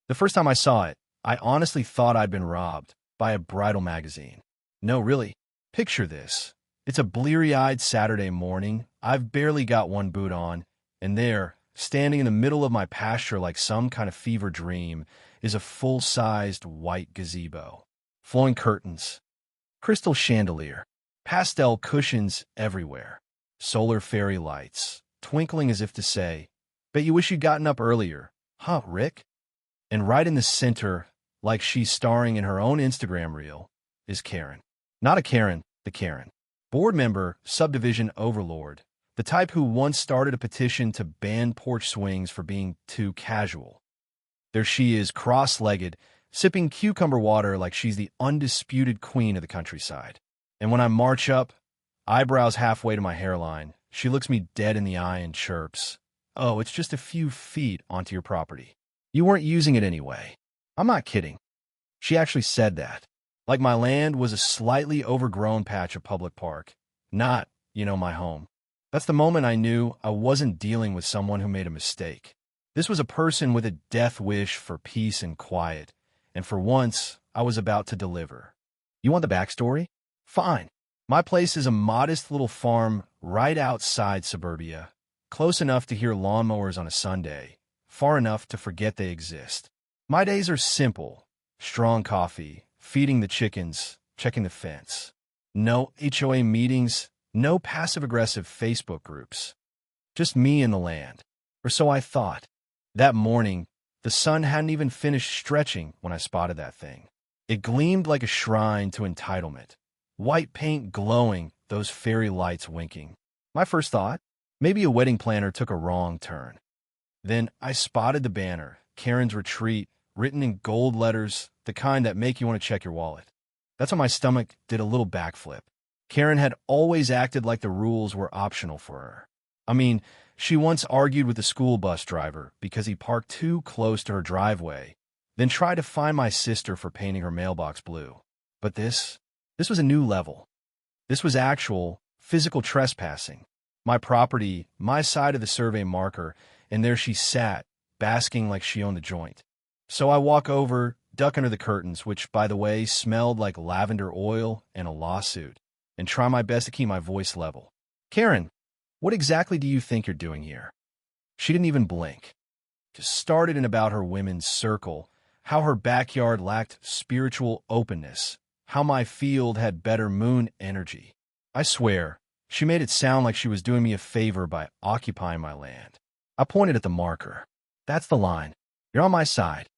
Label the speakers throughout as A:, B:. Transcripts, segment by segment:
A: The first time I saw it, I honestly thought I'd been robbed by a bridal magazine. No, really. Picture this. It's a bleary-eyed Saturday morning. I've barely got one boot on, and there, standing in the middle of my pasture like some kind of fever dream, is a full-sized white gazebo. Flowing curtains, crystal chandelier, pastel cushions everywhere, solar fairy lights, twinkling as if to say, "Bet you wish you'd gotten up earlier, huh, Rick?" And right in the center, like she's starring in her own Instagram reel, is Karen. Not a Karen, the Karen. Board member, subdivision overlord, the type who once started a petition to ban porch swings for being too casual. There she is, cross-legged, sipping cucumber water like she's the undisputed queen of the countryside. And when I march up, eyebrows halfway to my hairline, she looks me dead in the eye and chirps, "Oh, it's just a few feet onto your property. You weren't using it anyway." I'm not kidding. She actually said that. Like my land was a slightly overgrown patch of public park, not, my home. That's the moment I knew I wasn't dealing with someone who made a mistake. This was a person with a death wish for peace and quiet, and for once, I was about to deliver. You want the backstory? Fine. My place is a modest little farm right outside suburbia, close enough to hear lawnmowers on a Sunday, far enough to forget they exist. My days are simple: strong coffee, feeding the chickens, checking the fence. No HOA meetings, no passive-aggressive Facebook groups. Just me and the land. Or so I thought. That morning, the sun hadn't even finished stretching when I spotted that thing. It gleamed like a shrine to entitlement. White paint glowing, those fairy lights winking. My first thought? Maybe a wedding planner took a wrong turn. Then I spotted the banner, Karen's Retreat, written in gold letters, the kind that make you want to check your wallet. That's when my stomach did a little backflip. Karen had always acted like the rules were optional for her. I mean, she once argued with the school bus driver because he parked too close to her driveway, then tried to fine my sister for painting her mailbox blue. But this was a new level. This was actual, physical trespassing. My property, my side of the survey marker, and there she sat, basking like she owned the joint. So I walk over, duck under the curtains, which, by the way, smelled like lavender oil and a lawsuit, and try my best to keep my voice level. "Karen, what exactly do you think you're doing here?" She didn't even blink. Just started in about her women's circle, how her backyard lacked spiritual openness, how my field had better moon energy. I swear, she made it sound like she was doing me a favor by occupying my land. I pointed at the marker. "That's the line. You're on my side."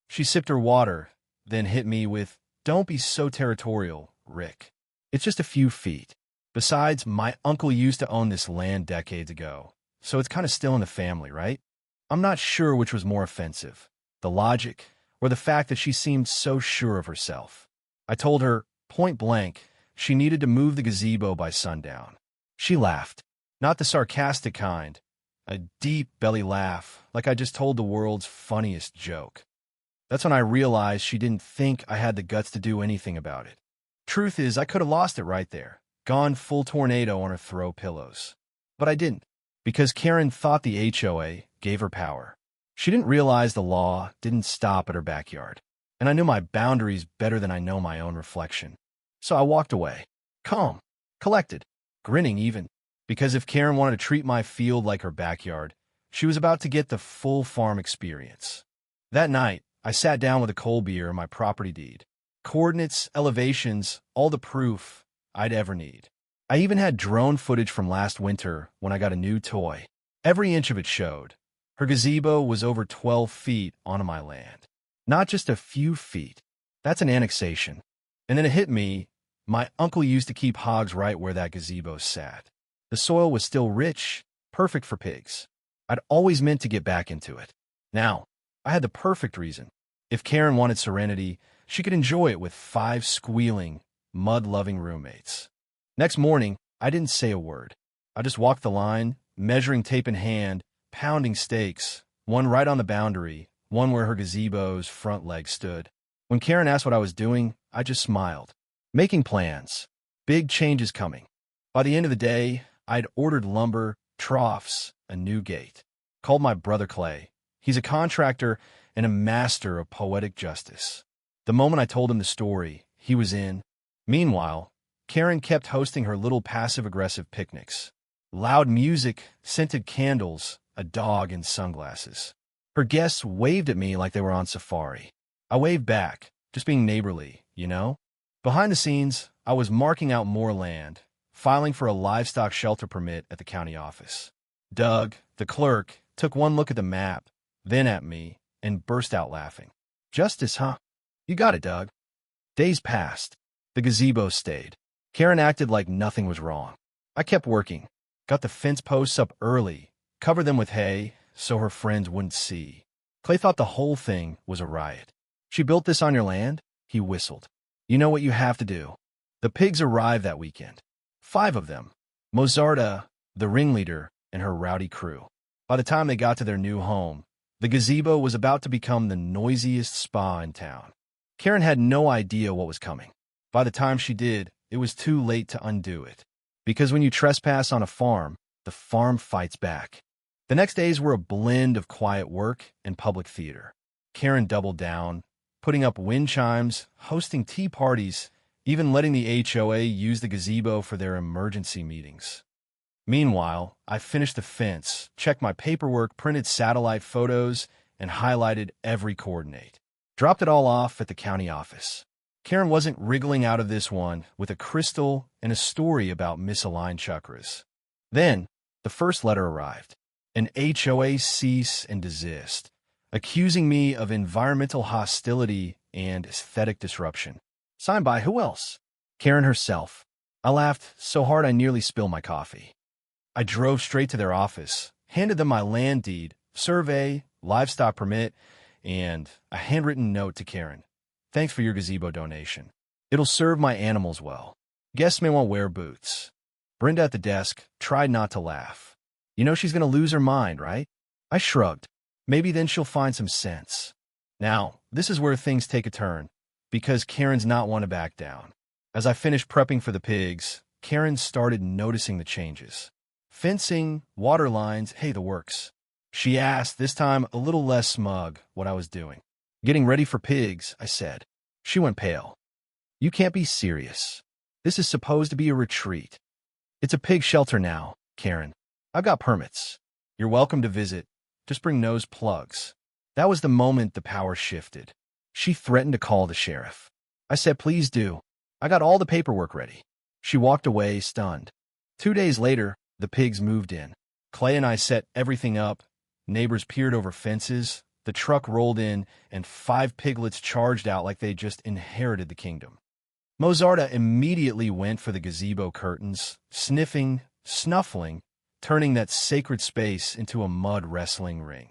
A: She sipped her water, then hit me with, "Don't be so territorial, Rick. It's just a few feet. Besides, my uncle used to own this land decades ago, so it's kind of still in the family, right?" I'm not sure which was more offensive, the logic or the fact that she seemed so sure of herself. I told her, point blank, she needed to move the gazebo by sundown. She laughed, not the sarcastic kind, a deep belly laugh, like I just told the world's funniest joke. That's when I realized she didn't think I had the guts to do anything about it. Truth is, I could have lost it right there, gone full tornado on her throw pillows. But I didn't, because Karen thought the HOA gave her power. She didn't realize the law didn't stop at her backyard, and I knew my boundaries better than I know my own reflection. So I walked away, calm, collected, grinning even, because if Karen wanted to treat my field like her backyard, she was about to get the full farm experience. That night, I sat down with a cold beer and my property deed. Coordinates, elevations, all the proof I'd ever need. I even had drone footage from last winter when I got a new toy. Every inch of it showed. Her gazebo was over 12 feet onto my land. Not just a few feet. That's an annexation. And then it hit me, my uncle used to keep hogs right where that gazebo sat. The soil was still rich, perfect for pigs. I'd always meant to get back into it. Now, I had the perfect reason. If Karen wanted serenity, she could enjoy it with 5 squealing, mud-loving roommates. Next morning, I didn't say a word. I just walked the line, measuring tape in hand, pounding stakes, one right on the boundary, one where her gazebo's front leg stood. When Karen asked what I was doing, I just smiled. Making plans. Big changes coming. By the end of the day, I'd ordered lumber, troughs, a new gate. Called my brother Clay. He's a contractor, and a master of poetic justice. The moment I told him the story, he was in. Meanwhile, Karen kept hosting her little passive-aggressive picnics. Loud music, scented candles, a dog in sunglasses. Her guests waved at me like they were on safari. I waved back, just being neighborly, you know? Behind the scenes, I was marking out more land, filing for a livestock shelter permit at the county office. Doug, the clerk, took one look at the map, then at me, and burst out laughing. Justice, huh? You got it, Doug. Days passed. The gazebo stayed. Karen acted like nothing was wrong. I kept working, got the fence posts up early, covered them with hay so her friends wouldn't see. Clay thought the whole thing was a riot. She built this on your land? He whistled. You know what you have to do. The pigs arrived that weekend. 5 of them. Mozarta, the ringleader, and her rowdy crew. By the time they got to their new home, the gazebo was about to become the noisiest spa in town. Karen had no idea what was coming. By the time she did, it was too late to undo it. Because when you trespass on a farm, the farm fights back. The next days were a blend of quiet work and public theater. Karen doubled down, putting up wind chimes, hosting tea parties, even letting the HOA use the gazebo for their emergency meetings. Meanwhile, I finished the fence, checked my paperwork, printed satellite photos, and highlighted every coordinate. Dropped it all off at the county office. Karen wasn't wriggling out of this one with a crystal and a story about misaligned chakras. Then, the first letter arrived. An HOA cease and desist, accusing me of environmental hostility and aesthetic disruption. Signed by who else? Karen herself. I laughed so hard I nearly spilled my coffee. I drove straight to their office, handed them my land deed, survey, livestock permit, and a handwritten note to Karen. Thanks for your gazebo donation. It'll serve my animals well. Guests may want to wear boots. Brenda at the desk tried not to laugh. You know she's going to lose her mind, right? I shrugged. Maybe then she'll find some sense. Now, this is where things take a turn, because Karen's not one to back down. As I finished prepping for the pigs, Karen started noticing the changes. Fencing, water lines, hey, the works. She asked, this time a little less smug, what I was doing. Getting ready for pigs, I said. She went pale. You can't be serious. This is supposed to be a retreat. It's a pig shelter now, Karen. I've got permits. You're welcome to visit. Just bring nose plugs. That was the moment the power shifted. She threatened to call the sheriff. I said, please do. I got all the paperwork ready. She walked away, stunned. 2 days later, the pigs moved in. Clay and I set everything up. Neighbors peered over fences. The truck rolled in, and 5 piglets charged out like they just inherited the kingdom. Mozarta immediately went for the gazebo curtains, sniffing, snuffling, turning that sacred space into a mud wrestling ring.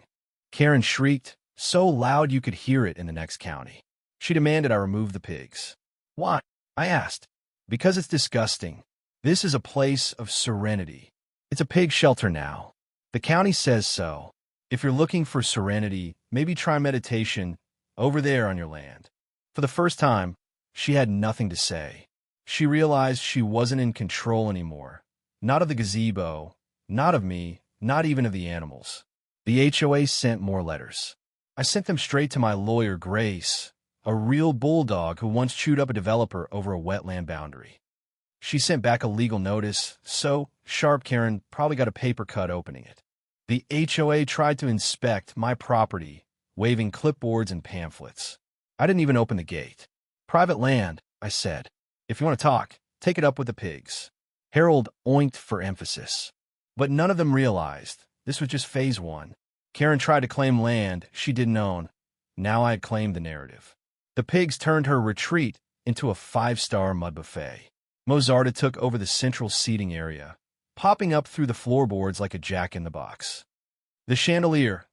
A: Karen shrieked, so loud you could hear it in the next county. She demanded I remove the pigs. Why? I asked. Because it's disgusting. This is a place of serenity. It's a pig shelter now. The county says so. If you're looking for serenity, maybe try meditation over there on your land. For the first time, she had nothing to say. She realized she wasn't in control anymore. Not of the gazebo, not of me, not even of the animals. The HOA sent more letters. I sent them straight to my lawyer, Grace, a real bulldog who once chewed up a developer over a wetland boundary. She sent back a legal notice, so sharp Karen probably got a paper cut opening it. The HOA tried to inspect my property, waving clipboards and pamphlets. I didn't even open the gate. Private land, I said. If you want to talk, take it up with the pigs. Harold oinked for emphasis. But none of them realized this was just phase 1. Karen tried to claim land she didn't own. Now I had claimed the narrative. The pigs turned her retreat into a 5-star mud buffet. Mozarta took over the central seating area, popping up through the floorboards like a jack-in-the-box. The chandelier,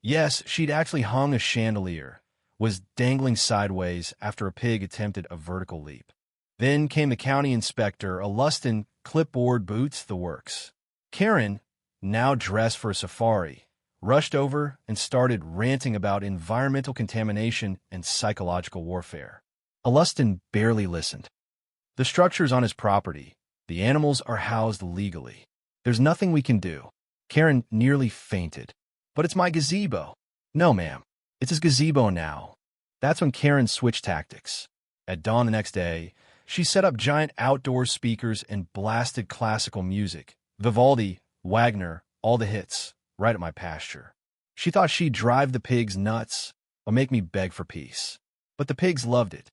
A: yes, she'd actually hung a chandelier, was dangling sideways after a pig attempted a vertical leap. Then came the county inspector, a Lustin, clipboard, boots, the works. Karen, now dressed for a safari, rushed over and started ranting about environmental contamination and psychological warfare. Alustin barely listened. The structure's on his property. The animals are housed legally. There's nothing we can do. Karen nearly fainted. But it's my gazebo. No, ma'am. It's his gazebo now. That's when Karen switched tactics. At dawn the next day, she set up giant outdoor speakers and blasted classical music. Vivaldi, Wagner, all the hits, right at my pasture. She thought she'd drive the pigs nuts or make me beg for peace. But the pigs loved it.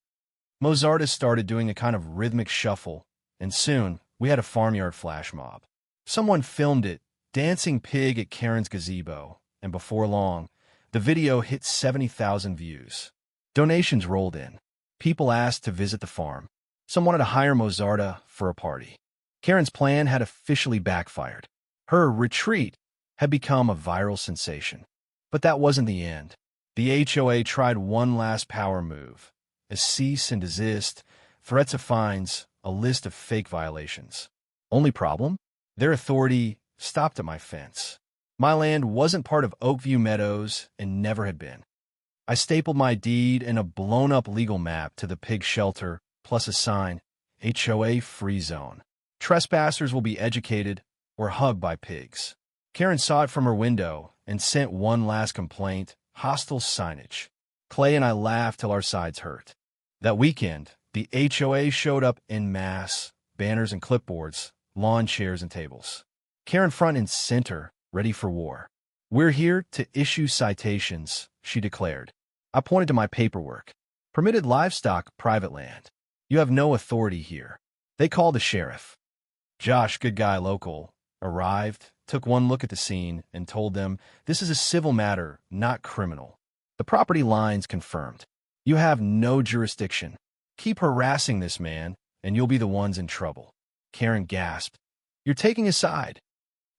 A: Mozarta started doing a kind of rhythmic shuffle, and soon we had a farmyard flash mob. Someone filmed it, dancing pig at Karen's gazebo, and before long, the video hit 70,000 views. Donations rolled in. People asked to visit the farm. Some wanted to hire Mozarta for a party. Karen's plan had officially backfired. Her retreat had become a viral sensation. But that wasn't the end. The HOA tried one last power move. A cease and desist, threats of fines, a list of fake violations. Only problem? Their authority stopped at my fence. My land wasn't part of Oakview Meadows and never had been. I stapled my deed and a blown-up legal map to the pig shelter, plus a sign, HOA free zone. Trespassers will be educated or hugged by pigs. Karen saw it from her window and sent one last complaint, hostile signage. Clay and I laughed till our sides hurt. That weekend, the HOA showed up en masse, banners and clipboards, lawn chairs and tables. Karen front and center, ready for war. We're here to issue citations, she declared. I pointed to my paperwork. Permitted livestock, private land. You have no authority here. They called the sheriff. Josh, good guy local, arrived, took one look at the scene, and told them, this is a civil matter, not criminal. The property lines confirmed. You have no jurisdiction. Keep harassing this man, and you'll be the ones in trouble. Karen gasped. You're taking his side.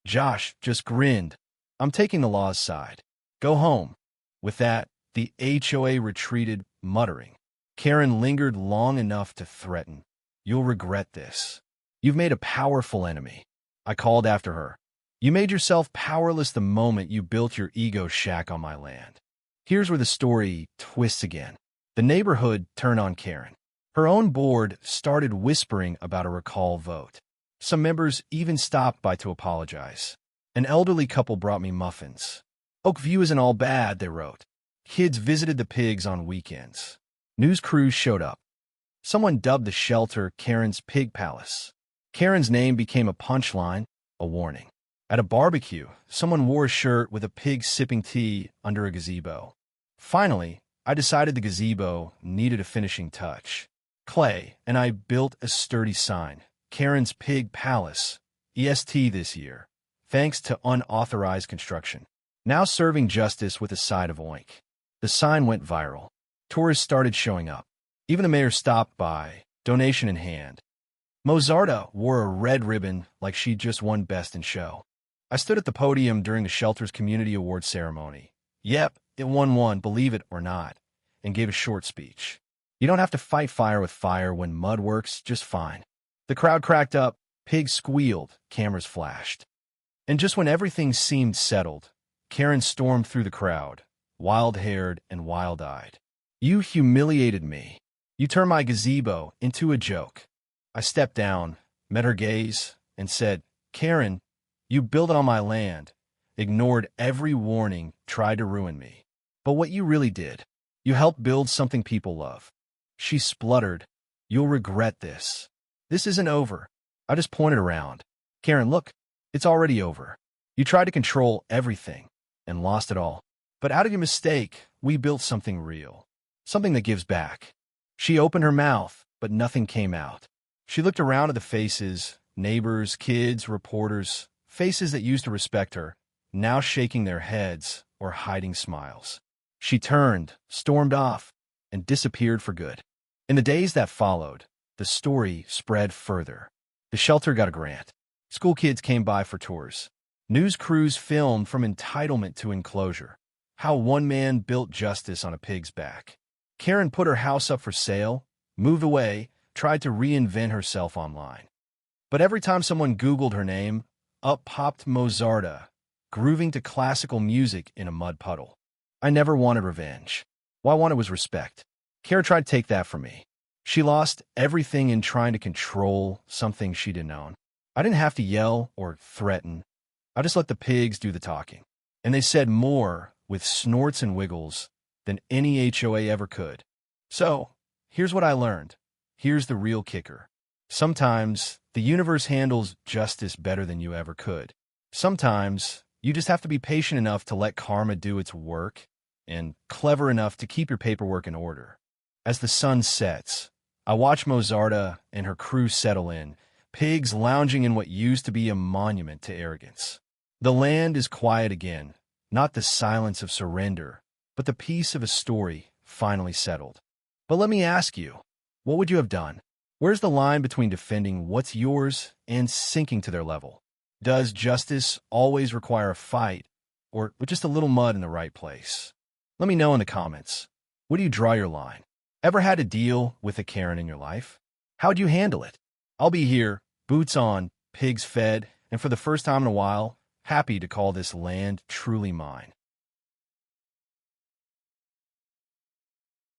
A: Josh just grinned. I'm taking the law's side. Go home. With that, the HOA retreated, muttering. Karen lingered long enough to threaten. You'll regret this. You've made a powerful enemy. I called after her. You made yourself powerless the moment you built your ego shack on my land. Here's where the story twists again. The neighborhood turned on Karen. Her own board started whispering about a recall vote. Some members even stopped by to apologize. An elderly couple brought me muffins. Oakview isn't all bad, they wrote. Kids visited the pigs on weekends. News crews showed up. Someone dubbed the shelter Karen's Pig Palace. Karen's name became a punchline, a warning. At a barbecue, someone wore a shirt with a pig sipping tea under a gazebo. Finally, I decided the gazebo needed a finishing touch. Clay and I built a sturdy sign, Karen's Pig Palace, EST this year, thanks to unauthorized construction. Now serving justice with a side of oink. The sign went viral. Tourists started showing up. Even the mayor stopped by, donation in hand. Mozarta wore a red ribbon like she'd just won Best in Show. I stood at the podium during the shelter's community awards ceremony. Yep, it won one, believe it or not, and gave a short speech. You don't have to fight fire with fire when mud works just fine. The crowd cracked up, pigs squealed, cameras flashed. And just when everything seemed settled, Karen stormed through the crowd, wild-haired and wild-eyed. You humiliated me. You turned my gazebo into a joke. I stepped down, met her gaze, and said, Karen, you built it on my land, ignored every warning, tried to ruin me. But what you really did, you helped build something people love. She spluttered, you'll regret this. This isn't over. I just pointed around. Karen, look, it's already over. You tried to control everything and lost it all. But out of your mistake, we built something real, something that gives back. She opened her mouth, but nothing came out. She looked around at the faces, neighbors, kids, reporters, faces that used to respect her, now shaking their heads or hiding smiles. She turned, stormed off, and disappeared for good. In the days that followed, the story spread further. The shelter got a grant. School kids came by for tours. News crews filmed from entitlement to enclosure. How one man built justice on a pig's back. Karen put her house up for sale, moved away, tried to reinvent herself online. But every time someone Googled her name, up popped Mozarta, grooving to classical music in a mud puddle. I never wanted revenge. What I wanted was respect. Karen tried to take that from me. She lost everything in trying to control something she didn't own. I didn't have to yell or threaten. I just let the pigs do the talking. And they said more with snorts and wiggles than any HOA ever could. So, here's what I learned. Here's the real kicker. Sometimes the universe handles justice better than you ever could. Sometimes you just have to be patient enough to let karma do its work and clever enough to keep your paperwork in order. As the sun sets, I watch Mozarta and her crew settle in, pigs lounging in what used to be a monument to arrogance. The land is quiet again, not the silence of surrender, but the peace of a story finally settled. But let me ask you, what would you have done? Where's the line between defending what's yours and sinking to their level? Does justice always require a fight, or just a little mud in the right place? Let me know in the comments. Where do you draw your line? Ever had to deal with a Karen in your life? How'd you handle it? I'll be here, boots on, pigs fed, and for the first time in a while, happy to call this land truly mine.